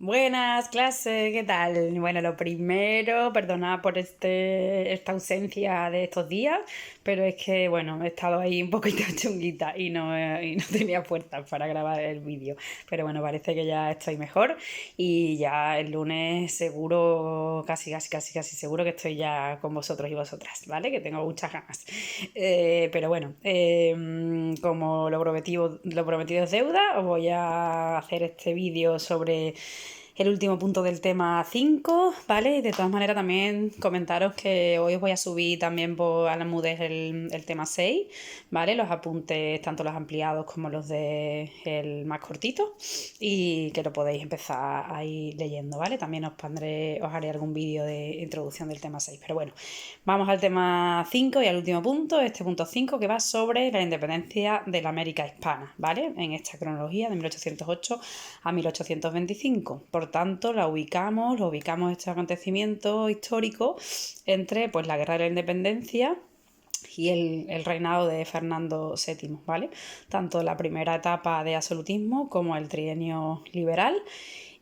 Buenas clases, ¿qué tal? Bueno, lo primero, perdonad por esta ausencia de estos días, pero es que, bueno, he estado ahí un poquito chunguita y no tenía fuerzas para grabar el vídeo. Pero bueno, parece que ya estoy mejor y ya el lunes seguro, casi seguro que estoy ya con vosotros y vosotras, ¿vale? Que tengo muchas ganas. Pero bueno, como lo prometido es deuda, os voy a hacer este vídeo sobre el último punto del tema 5, ¿vale? De todas maneras, también comentaros que hoy os voy a subir también a la Moodle el tema 6, ¿vale? Los apuntes, tanto los ampliados como los de el más cortito, y que lo podéis empezar a ir leyendo, ¿vale? También os haré algún vídeo de introducción del tema 6, pero bueno, vamos al tema 5 y al último punto, este punto 5 que va sobre la independencia de la América hispana, ¿vale? En esta cronología de 1808 a 1825. Por tanto, lo ubicamos este acontecimiento histórico entre pues, la Guerra de la Independencia y el reinado de Fernando VII, ¿vale? Tanto la primera etapa de absolutismo como el trienio liberal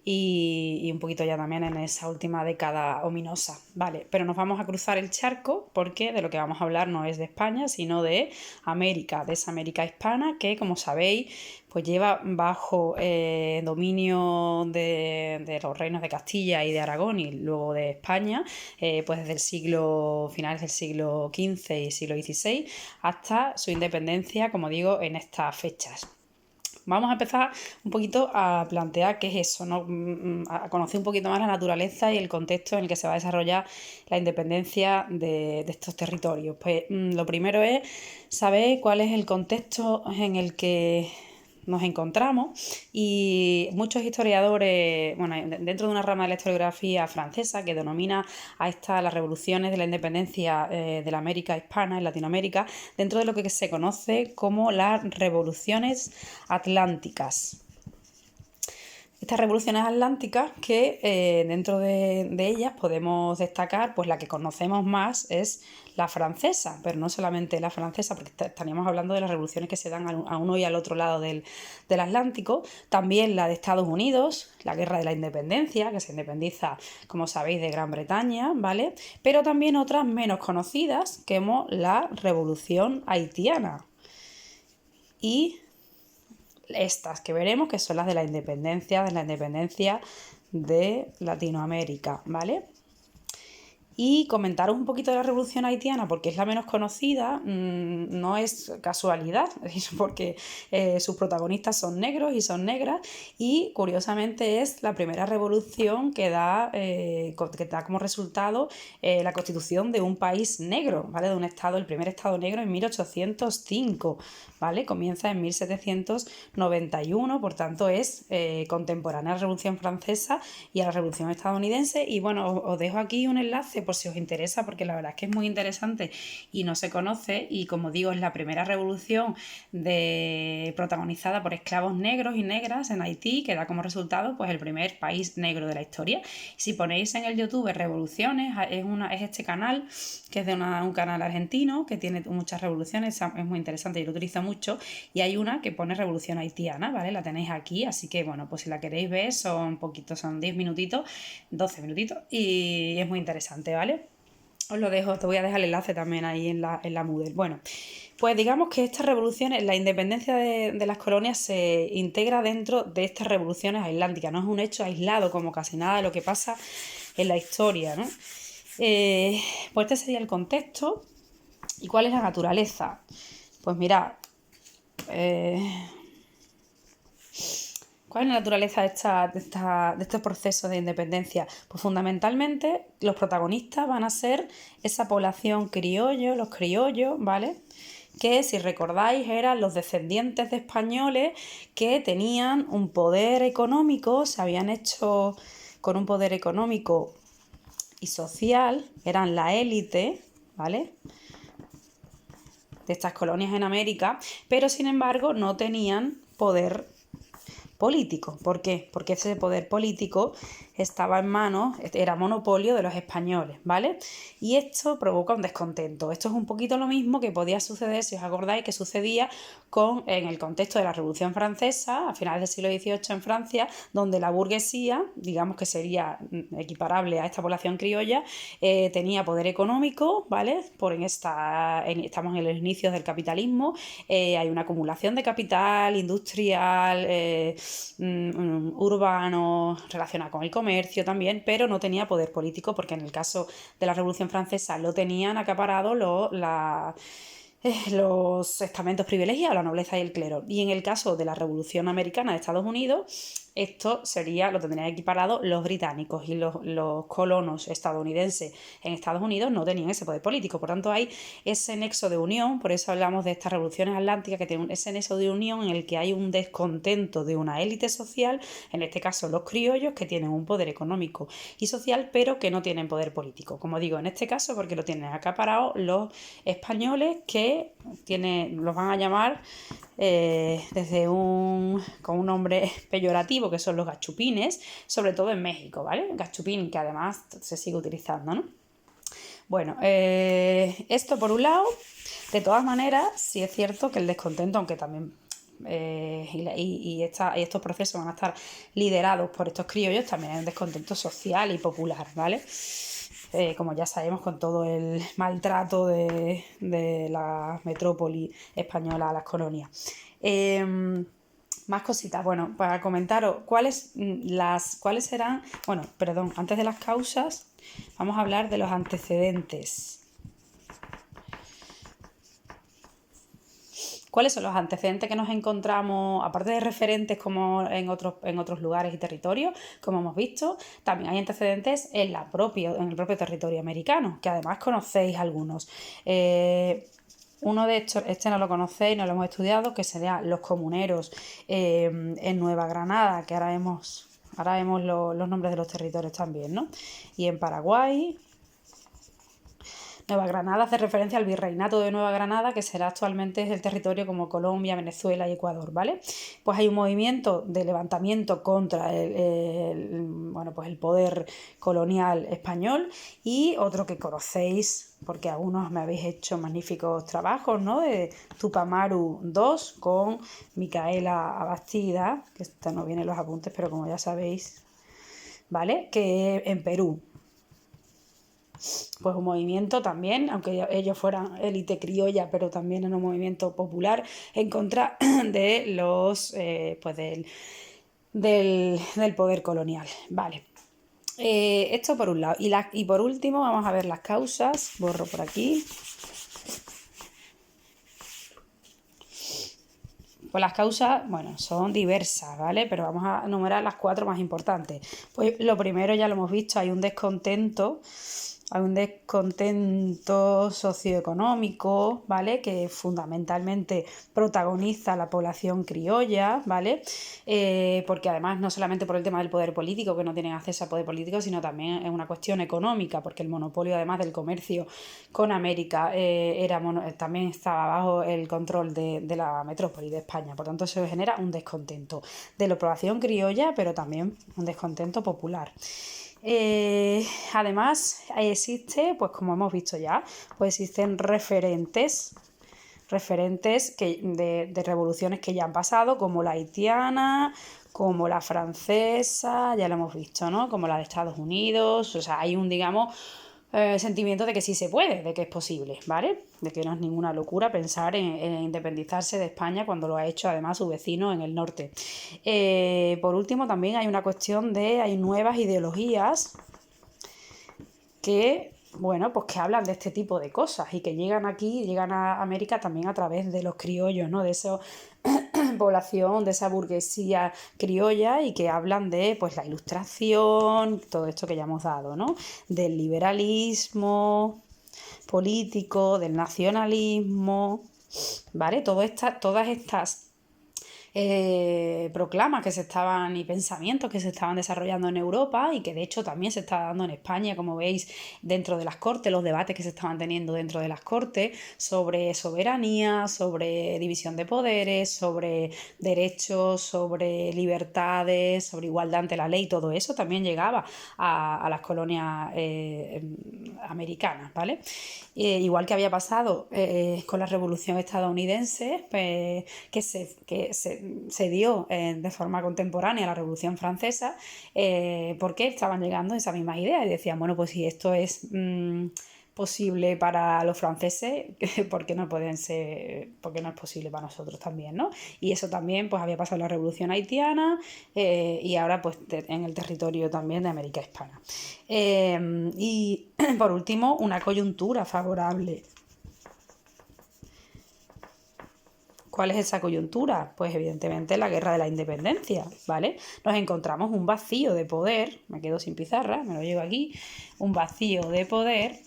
y un poquito ya también en esa última década ominosa, ¿vale? Pero nos vamos a cruzar el charco porque de lo que vamos a hablar no es de España, sino de América, de esa América hispana que, como sabéis, pues lleva bajo dominio de los reinos de Castilla y de Aragón y luego de España, pues desde finales del siglo XV y siglo XVI hasta su independencia, como digo, en estas fechas. Vamos a empezar un poquito a plantear qué es eso, ¿no? A conocer un poquito más la naturaleza y el contexto en el que se va a desarrollar la independencia de estos territorios. Pues lo primero es saber cuál es el contexto en el que nos encontramos, y muchos historiadores, bueno, dentro de una rama de la historiografía francesa que denomina a estas las revoluciones de la independencia de la América hispana en Latinoamérica, dentro de lo que se conoce como las revoluciones atlánticas. Estas revoluciones atlánticas que dentro de ellas podemos destacar, pues la que conocemos más es la francesa, pero no solamente la francesa, porque estaríamos hablando de las revoluciones que se dan a uno y al otro lado del Atlántico, también la de Estados Unidos, la Guerra de la Independencia, que se independiza, como sabéis, de Gran Bretaña, ¿vale? Pero también otras menos conocidas, como la Revolución Haitiana. Y estas que veremos, que son las de la independencia de Latinoamérica, ¿vale? Y comentaros un poquito de la Revolución Haitiana, porque es la menos conocida, no es casualidad, es porque sus protagonistas son negros y son negras, y curiosamente es la primera revolución que da como resultado la constitución de un país negro, ¿vale? De un estado, el primer estado negro en 1805, ¿vale? Comienza en 1791, por tanto es contemporánea a la Revolución Francesa y a la Revolución Estadounidense. Y bueno, os dejo aquí un enlace por si os interesa, porque la verdad es que es muy interesante y no se conoce, y como digo, es la primera revolución protagonizada por esclavos negros y negras en Haití, que da como resultado pues el primer país negro de la historia. Si ponéis en el YouTube Revoluciones, es este canal, que es de un canal argentino, que tiene muchas revoluciones, es muy interesante, yo lo utilizo mucho, y hay una que pone Revolución Haitiana, ¿vale? La tenéis aquí, así que bueno, pues si la queréis ver, son 10 minutitos, 12 minutitos, y es muy interesante, ¿vale? Os lo dejo, te voy a dejar el enlace también ahí en la Moodle. Bueno, pues digamos que estas revoluciones, la independencia de las colonias se integra dentro de estas revoluciones atlánticas, no es un hecho aislado como casi nada de lo que pasa en la historia, ¿no? Pues este sería el contexto. ¿Y cuál es la naturaleza? Pues mirad, ¿cuál es la naturaleza de este proceso de independencia? Pues fundamentalmente los protagonistas van a ser esa población criollo, los criollos, ¿vale? Que, si recordáis, eran los descendientes de españoles que tenían un poder económico, se habían hecho con un poder económico y social, eran la élite, ¿vale?, de estas colonias en América, pero sin embargo no tenían poder político. ¿Por qué? Porque ese poder político estaba en manos, era monopolio de los españoles, ¿vale? Y esto provoca un descontento. Esto es un poquito lo mismo que podía suceder, si os acordáis, que sucedía en el contexto de la Revolución Francesa, a finales del siglo XVIII en Francia, donde la burguesía, digamos que sería equiparable a esta población criolla, tenía poder económico, ¿vale? Estamos en los inicios del capitalismo, hay una acumulación de capital industrial, urbano, relacionado con el comercio también, pero no tenía poder político, porque en el caso de la Revolución Francesa lo tenían acaparado los estamentos privilegiados, la nobleza y el clero. Y en el caso de la Revolución Americana de Estados Unidos, esto lo tendrían equiparado los británicos, y los colonos estadounidenses en Estados Unidos no tenían ese poder político. Por tanto, hay ese nexo de unión, por eso hablamos de estas revoluciones atlánticas, que tienen ese nexo de unión en el que hay un descontento de una élite social, en este caso los criollos, que tienen un poder económico y social, pero que no tienen poder político. Como digo, en este caso, porque lo tienen acaparado los españoles, que los van a llamar con un nombre peyorativo, que son los gachupines, sobre todo en México, ¿vale? Gachupín, que además se sigue utilizando, ¿no? Bueno, esto por un lado. De todas maneras, sí es cierto que el descontento, aunque también estos procesos van a estar liderados por estos criollos, también hay un descontento social y popular, ¿vale? Como ya sabemos, con todo el maltrato de la metrópoli española a las colonias. Más cositas. Bueno, para comentaros cuáles serán. Bueno, perdón, antes de las causas, vamos a hablar de los antecedentes. ¿Cuáles son los antecedentes que nos encontramos, aparte de referentes como en otros lugares y territorios, como hemos visto? También hay antecedentes en el propio territorio americano, que además conocéis algunos. Uno de estos, no lo conocéis, no lo hemos estudiado, que serían los comuneros en Nueva Granada, que ahora vemos los nombres de los territorios también, ¿no? Y en Paraguay. Nueva Granada hace referencia al virreinato de Nueva Granada, que será actualmente el territorio como Colombia, Venezuela y Ecuador, ¿vale? Pues hay un movimiento de levantamiento contra el poder colonial español, y otro que conocéis, porque algunos me habéis hecho magníficos trabajos, ¿no? De Tupamaru II con Micaela Abastida, que esta no viene en los apuntes, pero como ya sabéis, ¿vale? Que en Perú. Pues un movimiento también, aunque ellos fueran élite criolla, pero también en un movimiento popular en contra de del poder colonial. Vale. Esto por un lado. Y por último vamos a ver las causas. Borro por aquí. Pues las causas, bueno, son diversas, ¿vale? Pero vamos a enumerar las 4 más importantes. Pues lo primero ya lo hemos visto, hay un descontento socioeconómico, ¿vale? Que fundamentalmente protagoniza la población criolla, ¿vale? Porque además no solamente por el tema del poder político, que no tienen acceso al poder político, sino también es una cuestión económica, porque el monopolio además del comercio con América también estaba bajo el control de la metrópoli de España. Por tanto, eso genera un descontento de la población criolla, pero también un descontento popular. Además existe, pues como hemos visto ya, pues existen referentes de revoluciones que ya han pasado, como la haitiana, como la francesa, ya lo hemos visto, ¿no? Como la de Estados Unidos. O sea, hay un, digamos, sentimiento de que sí se puede, de que es posible, ¿vale? De que no es ninguna locura pensar en independizarse de España, cuando lo ha hecho además su vecino en el norte. Por último, también hay una cuestión hay nuevas ideologías que, bueno, pues que hablan de este tipo de cosas y que llegan a América también a través de los criollos, ¿no? De esa población, de esa burguesía criolla, y que hablan de, pues, la Ilustración, todo esto que ya hemos dado, ¿no? Del liberalismo político, del nacionalismo, ¿vale? Todas estas proclamas que se estaban y pensamientos que se estaban desarrollando en Europa y que de hecho también se está dando en España, como veis, dentro de las Cortes, los debates que se estaban teniendo dentro de las Cortes sobre soberanía, sobre división de poderes, sobre derechos, sobre libertades, sobre igualdad ante la ley, todo eso también llegaba a las colonias americanas, ¿vale? Igual que había pasado con la Revolución estadounidense, se dio de forma contemporánea a la Revolución Francesa, porque estaban llegando esas mismas ideas y decían, bueno, pues si esto es posible para los franceses, ¿por qué no pueden ser, por qué no es posible para nosotros también, ¿no? Y eso también pues había pasado en la Revolución Haitiana y ahora pues en el territorio también de América Hispana. Y por último, una coyuntura favorable. ¿Cuál es esa coyuntura? Pues evidentemente la guerra de la independencia, ¿vale? Nos encontramos un vacío de poder, me quedo sin pizarra, me lo llevo aquí, un vacío de poder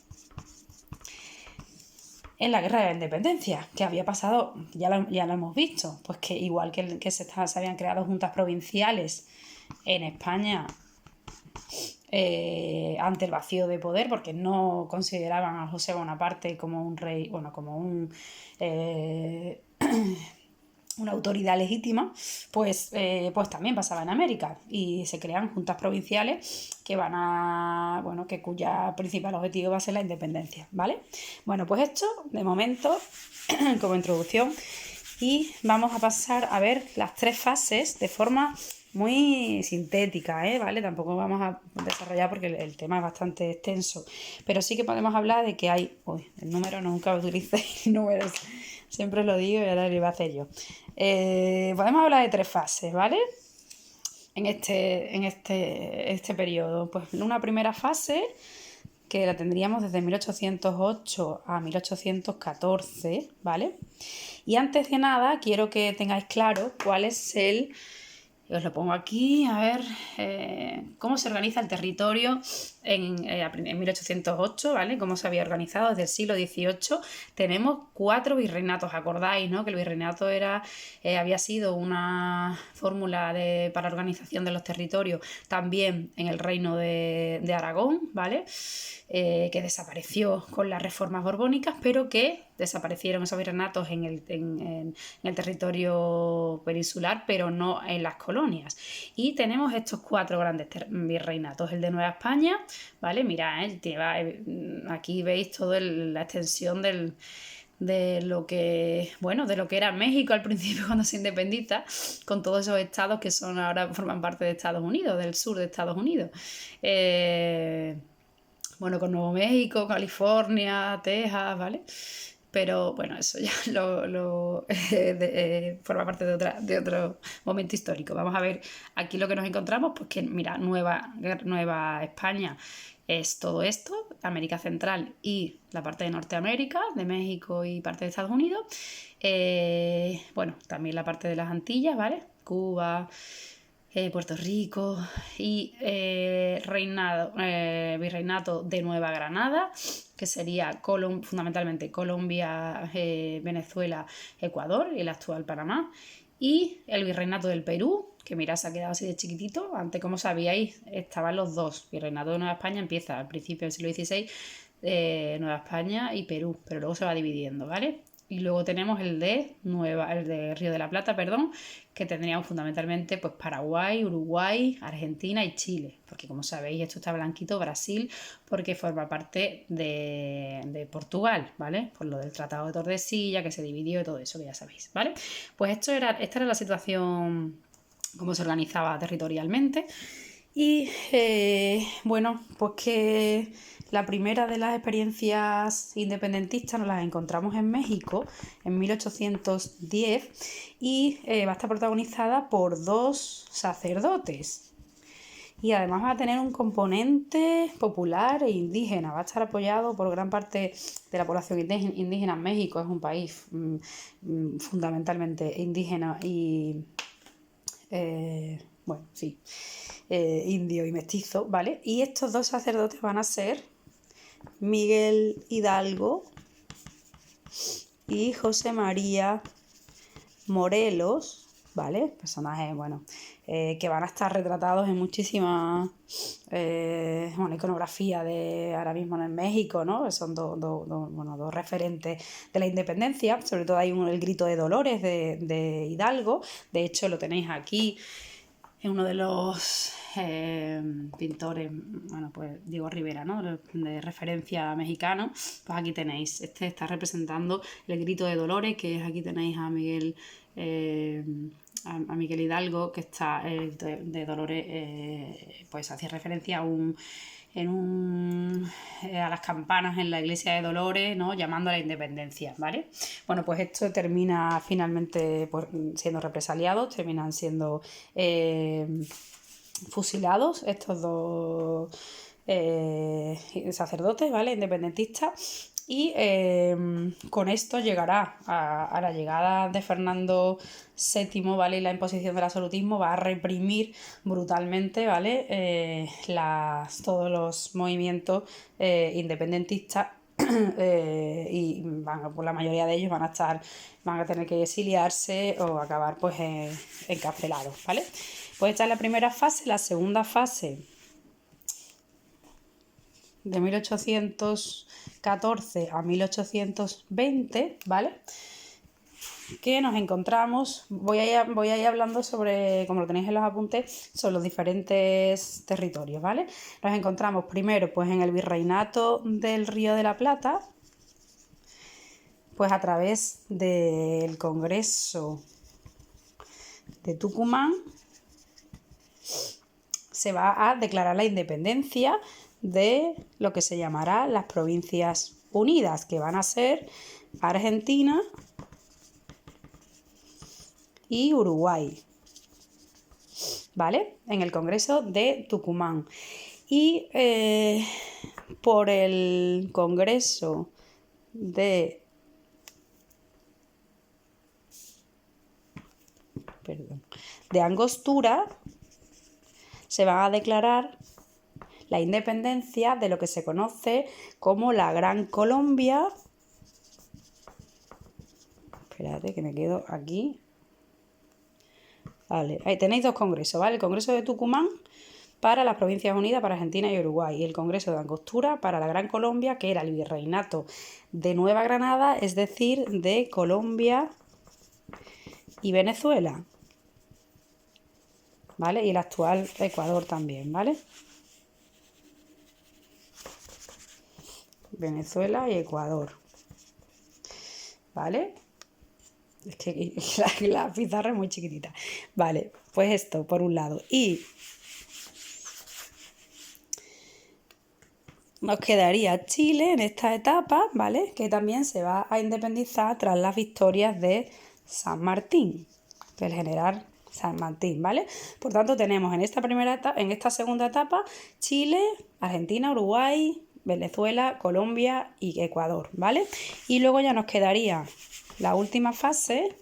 en la guerra de la independencia, que había pasado, ya lo hemos visto, pues que igual que se habían creado juntas provinciales en España ante el vacío de poder, porque no consideraban a José Bonaparte como un rey, bueno, como una autoridad legítima, pues también pasaba en América y se crean juntas provinciales que van a, bueno, que cuya principal objetivo va a ser la independencia, ¿vale? Bueno, pues esto de momento como introducción y vamos a pasar a ver las 3 fases de forma muy sintética, ¿vale? Tampoco vamos a desarrollar porque el tema es bastante extenso, pero sí que podemos hablar de que hay... Uy, el número nunca utilicéis números, siempre lo digo y ahora lo iba a hacer yo. Podemos hablar de 3 fases, ¿vale? En este periodo. Pues una primera fase que la tendríamos desde 1808 a 1814, ¿vale? Y antes de nada quiero que tengáis claro cuál es os lo pongo aquí, a ver, cómo se organiza el territorio en 1808, ¿vale? Cómo se había organizado desde el siglo XVIII. Tenemos 4 virreinatos, acordáis, ¿no? Que el virreinato había sido una fórmula para organización de los territorios también en el reino de Aragón, ¿vale? Que desapareció con las reformas borbónicas, pero que desaparecieron esos virreinatos en el territorio peninsular, pero no en las colonias. Y tenemos estos 4 grandes virreinatos. El de Nueva España, ¿vale? Mirad, aquí veis toda la extensión de lo que era México al principio cuando se independiza, con todos esos estados que ahora forman parte de Estados Unidos, del sur de Estados Unidos. Con Nuevo México, California, Texas, ¿vale? Pero bueno, eso ya forma parte de otro momento histórico. Vamos a ver aquí lo que nos encontramos, pues que mira, Nueva España es todo esto, América Central y la parte de Norteamérica, de México y parte de Estados Unidos. También la parte de las Antillas, ¿vale? Cuba, Puerto Rico y virreinato de Nueva Granada, que sería fundamentalmente Colombia, Venezuela, Ecuador y el actual Panamá, y el virreinato del Perú, que mirad, se ha quedado así de chiquitito. Antes, como sabíais, estaban los dos. Virreinato de Nueva España empieza al principio del siglo XVI, Nueva España y Perú, pero luego se va dividiendo, ¿vale? Y luego tenemos el de Río de la Plata, perdón, que tendríamos fundamentalmente pues Paraguay, Uruguay, Argentina y Chile, porque como sabéis esto está blanquito, Brasil, porque forma parte de Portugal, ¿vale? Por lo del Tratado de Tordesillas, que se dividió y todo eso, que ya sabéis, ¿vale? Pues esta era la situación, cómo se organizaba territorialmente. Y pues que la primera de las experiencias independentistas nos las encontramos en México en 1810 y va a estar protagonizada por 2 sacerdotes. Y además va a tener un componente popular e indígena. Va a estar apoyado por gran parte de la población indígena en México. Es un país fundamentalmente indígena y... indio y mestizo, ¿vale? Y estos 2 sacerdotes van a ser Miguel Hidalgo y José María Morelos, ¿vale? Personajes, bueno, que van a estar retratados en muchísimas iconografía de ahora mismo en México, ¿no? Son dos referentes de la independencia. Sobre todo hay el grito de Dolores de Hidalgo. De hecho, lo tenéis aquí. Es uno de los pintores, bueno, pues Diego Rivera, ¿no? De referencia mexicano. Pues aquí tenéis, este está representando el grito de Dolores, que es aquí tenéis a Miguel, a Miguel Hidalgo, que está el grito de Dolores, pues hacía referencia a a las campanas en la iglesia de Dolores, ¿no? Llamando a la independencia, ¿vale? Bueno, pues esto termina finalmente siendo represaliados, terminan siendo fusilados estos dos sacerdotes, ¿vale? Independentistas. Y con esto llegará a la llegada de Fernando VII, ¿vale? Y la imposición del absolutismo va a reprimir brutalmente, ¿vale? Todos los movimientos independentistas y pues la mayoría de ellos van a tener que exiliarse o acabar pues encarcelados, ¿vale? Pues esta es la primera fase. La segunda fase, de 1814 a 1820, ¿vale? Que nos encontramos, voy a ir hablando sobre, como lo tenéis en los apuntes, sobre los diferentes territorios, ¿vale? Nos encontramos primero pues en el Virreinato del Río de la Plata, pues a través del Congreso de Tucumán se va a declarar la independencia de lo que se llamará las Provincias Unidas, que van a ser Argentina y Uruguay, ¿vale? En el Congreso de Tucumán. Y por el Congreso de Angostura se va a declarar la independencia de lo que se conoce como la Gran Colombia. Espérate que me quedo aquí. Vale, ahí tenéis dos congresos, ¿vale? El Congreso de Tucumán para las Provincias Unidas, para Argentina y Uruguay, y el Congreso de Angostura para la Gran Colombia, que era el virreinato de Nueva Granada, es decir, de Colombia y Venezuela, ¿vale? Y el actual Ecuador también, ¿vale? Venezuela y Ecuador, ¿vale? Es que la pizarra es muy chiquitita. Vale, pues esto por un lado. Y nos quedaría Chile en esta etapa, ¿vale? Que también se va a independizar tras las victorias de San Martín, del general San Martín, ¿vale? Por tanto, tenemos en esta segunda etapa, Chile, Argentina, Uruguay, Venezuela, Colombia y Ecuador, ¿vale? Y luego ya nos quedaría la última fase,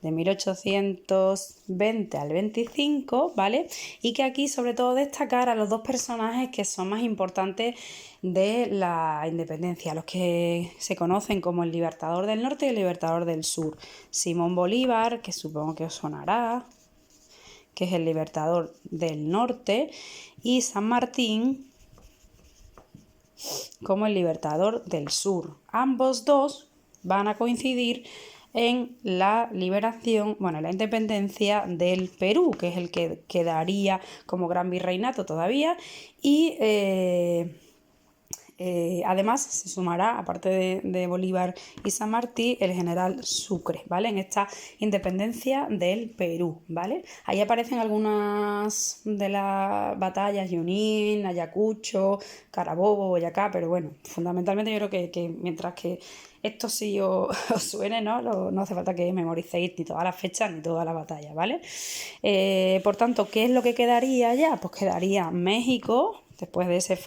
de 1820 al 25, ¿vale? Y que aquí sobre todo destacar a los dos personajes que son más importantes de la independencia, los que se conocen como el Libertador del Norte y el Libertador del Sur. Simón Bolívar, que supongo que os sonará, que es el Libertador del Norte, y San Martín como el Libertador del Sur. Ambos dos van a coincidir en la liberación, bueno, la independencia del Perú, que es el que quedaría como gran virreinato todavía, y además se sumará, aparte de Bolívar y San Martín, el general Sucre, ¿vale? En esta independencia del Perú, ¿vale? Ahí aparecen algunas de las batallas, Junín, Ayacucho, Carabobo, Boyacá, pero bueno, fundamentalmente yo creo que mientras que esto sí os suene, ¿no? No hace falta que memoricéis ni todas las fechas ni todas las batallas, ¿vale? Por tanto, ¿qué es lo que quedaría ya? Pues quedaría México, después de ese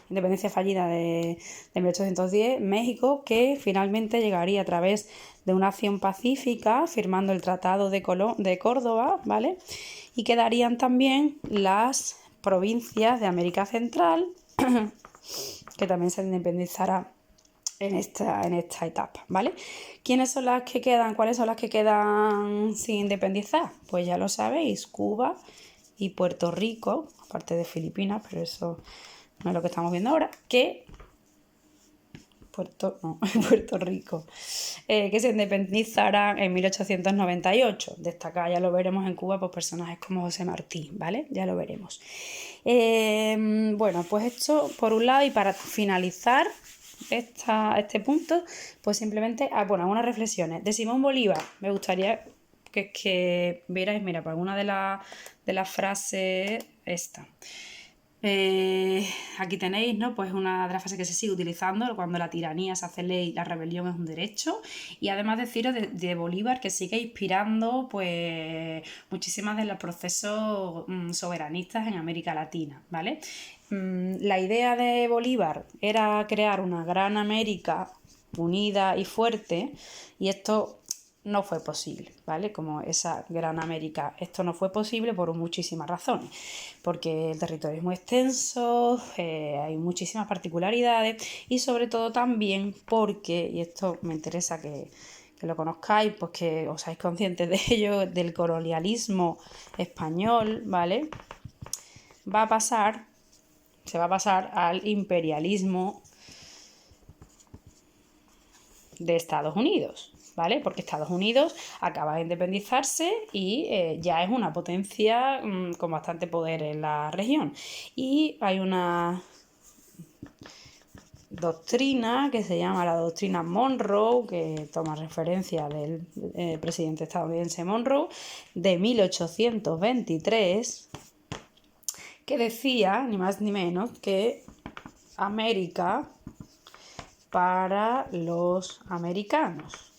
independencia fallida de 1810, México, que finalmente llegaría a través de una acción pacífica, firmando el Tratado de Córdoba, ¿vale? Y quedarían también las provincias de América Central, que también se independizará en esta etapa, ¿vale? ¿Quiénes son las que quedan? ¿Cuáles son las que quedan sin independizar? Pues ya lo sabéis, Cuba y Puerto Rico, aparte de Filipinas, pero eso no es lo que estamos viendo ahora, que Puerto Rico, que se independizarán en 1898. Destaca, ya lo veremos en Cuba, por personajes como José Martí, ¿vale? Ya lo veremos. Bueno, pues esto por un lado, y para finalizar este punto, pues simplemente, unas reflexiones. De Simón Bolívar, me gustaría que vierais, mira, por alguna de las frases esta. Aquí tenéis, ¿no? Pues una de las frases que se sigue utilizando cuando la tiranía se hace ley, la rebelión es un derecho. Y además deciros de Bolívar, que sigue inspirando pues muchísimas de los procesos soberanistas en América Latina, ¿vale? La idea de Bolívar era crear una gran América unida y fuerte, y esto no fue posible, ¿vale? Como esa gran América, esto no fue posible por muchísimas razones, porque el territorio es muy extenso, hay muchísimas particularidades, y sobre todo también porque, y esto me interesa que lo conozcáis, pues que os seáis conscientes de ello, del colonialismo español, ¿vale? Se va a pasar al imperialismo de Estados Unidos, ¿vale? Porque Estados Unidos acaba de independizarse y ya es una potencia con bastante poder en la región. Y hay una doctrina que se llama la doctrina Monroe, que toma referencia del presidente estadounidense Monroe, de 1823, que decía, ni más ni menos, que América para los americanos,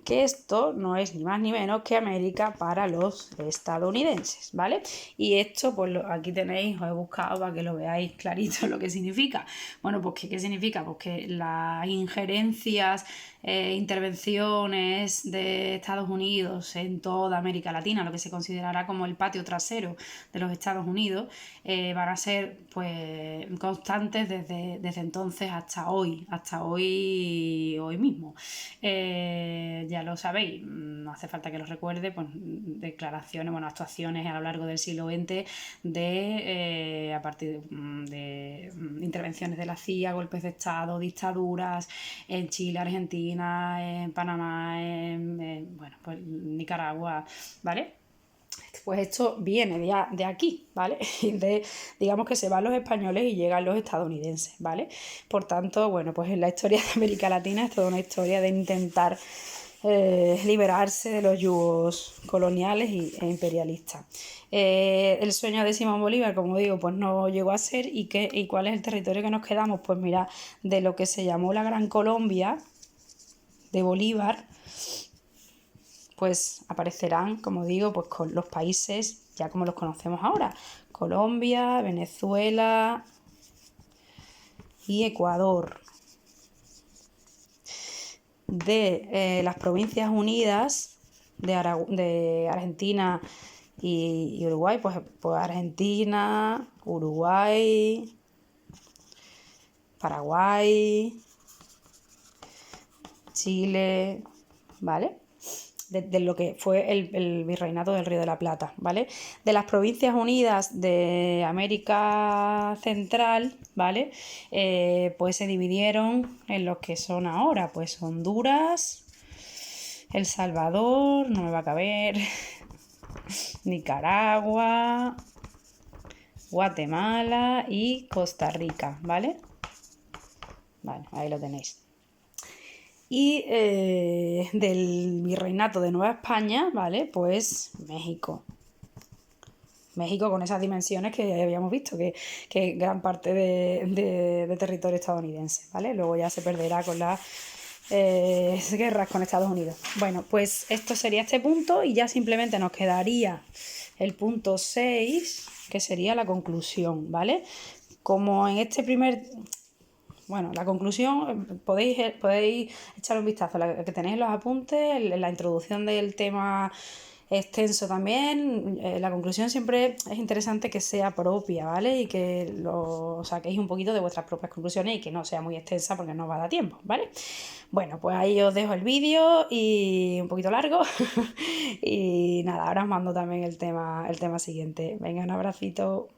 que esto no es ni más ni menos que América para los estadounidenses, ¿vale? Y esto, pues aquí tenéis, os he buscado para que lo veáis clarito lo que significa. Bueno, pues ¿qué significa? Pues que las injerencias, intervenciones de Estados Unidos en toda América Latina, lo que se considerará como el patio trasero de los Estados Unidos, van a ser pues constantes desde entonces hasta hoy mismo. Ya lo sabéis, no hace falta que lo recuerde, pues declaraciones, actuaciones a lo largo del siglo XX a partir de intervenciones de la CIA, golpes de Estado, dictaduras en Chile, Argentina, en Panamá, pues Nicaragua, ¿vale? Pues esto viene de aquí, ¿vale? Digamos que se van los españoles y llegan los estadounidenses, ¿vale? Por tanto, bueno, pues en la historia de América Latina es toda una historia de intentar liberarse de los yugos coloniales e imperialistas. El sueño de Simón Bolívar, como digo, pues no llegó a ser. ¿Y cuál es el territorio que nos quedamos? Pues mira, de lo que se llamó la Gran Colombia de Bolívar, pues aparecerán, como digo, pues con los países ya como los conocemos ahora: Colombia, Venezuela y Ecuador. De las Provincias Unidas de Argentina y Uruguay, pues Argentina, Uruguay, Paraguay, Chile, ¿vale? De lo que fue el virreinato del Río de la Plata, ¿vale? De las Provincias Unidas de América Central, ¿vale? Pues se dividieron en los que son ahora, pues Honduras, El Salvador, no me va a caber, Nicaragua, Guatemala y Costa Rica, ¿vale? Vale, ahí lo tenéis. Y del virreinato de Nueva España, ¿vale? Pues México. México con esas dimensiones que habíamos visto, que gran parte de territorio estadounidense, ¿vale? Luego ya se perderá con las guerras con Estados Unidos. Bueno, pues esto sería este punto, y ya simplemente nos quedaría el punto 6, que sería la conclusión, ¿vale? Como en este primer... Bueno, la conclusión, podéis echar un vistazo a la que tenéis en los apuntes, en la introducción del tema extenso también. La conclusión siempre es interesante que sea propia, ¿vale? Y que lo saquéis un poquito de vuestras propias conclusiones y que no sea muy extensa porque no os va a dar tiempo, ¿vale? Bueno, pues ahí os dejo el vídeo y un poquito largo. Y nada, ahora os mando también el tema siguiente. Venga, un abracito.